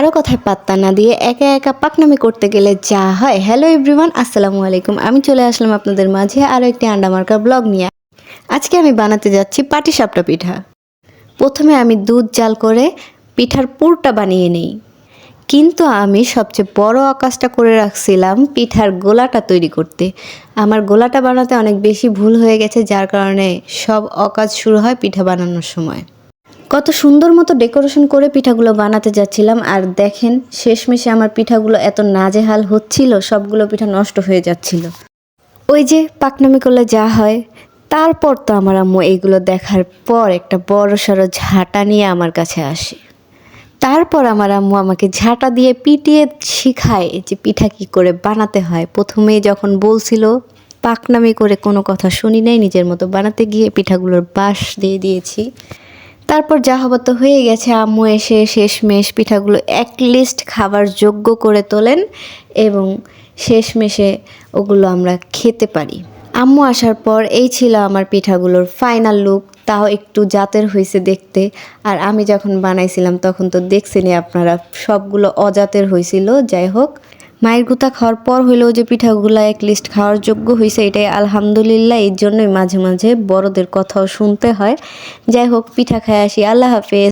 কারো কথায় পাত্তা না দিয়ে একা একা পাকনামি করতে গেলে যা হয়। হ্যালো এভরিওয়ান, আসসালামু আলাইকুম। আমি চলে আসলাম আপনাদের মাঝে আরও একটি আন্ডা মার্কা ব্লগ নিয়ে। আজকে আমি বানাতে যাচ্ছি পাটিসাপটা পিঠা। প্রথমে আমি দুধ জাল করে পিঠার পুরটা বানিয়ে নিই, কিন্তু আমি সবচেয়ে বড় কাজটা করে রাখছিলাম পিঠার গোলাটা তৈরি করতে। আমার গোলাটা বানাতে অনেক বেশি ভুল হয়ে গেছে, যার কারণে সব অকাজ শুরু হয় পিঠা বানানোর সময়। কত সুন্দর মতো ডেকোরেশন করে পিঠাগুলো বানাতে যাচ্ছিলাম, আর দেখেন শেষমেশে আমার পিঠাগুলো এত নাজেহাল হচ্ছিল, সবগুলো পিঠা নষ্ট হয়ে যাচ্ছিল। ওই যে পাকনামি করলে যা হয়। তারপর তো আমার আম্মু এইগুলো দেখার পর একটা বড়সড় ঝাঁটা নিয়ে আমার কাছে আসে। তারপর আমার আম্মু আমাকে ঝাঁটা দিয়ে পিটিয়ে শিখায় যে পিঠা কী করে বানাতে হয়। প্রথমেই যখন বলছিল পাকনামি করে কোনো কথা শুনি নাই, নিজের মতো বানাতে গিয়ে পিঠাগুলোর বাঁশ দিয়ে দিয়েছি। তারপর যা হবার তো হয়ে গেছে। আম্মু এসে শেষমেশ পিঠাগুলো লিস্ট খাবার যোগ্য করে তোলেন এবং শেষমেশে ওগুলো আমরা খেতে পারি। আম্মু আসার পর এই ছিল আমার পিঠাগুলোর ফাইনাল লুক। তাও একটু জাতের হয়েছে দেখতে। আর আমি যখন বানাইছিলাম তখন তো দেখছেনই আপনারা, সবগুলো অজাতের হয়েছিল। যাই হোক, মায়ের গুঁতা খাওয়ার পর হইলেও যে পিঠাগুলো লিস্ট খাওয়ার যোগ্য হয়েছে, এটাই আলহামদুলিল্লাহ। এই জন্যই মাঝে মাঝে বড়দের কথাও শুনতে হয়। যাই হোক, পিঠা খায় আসি। আল্লাহ হাফেজ।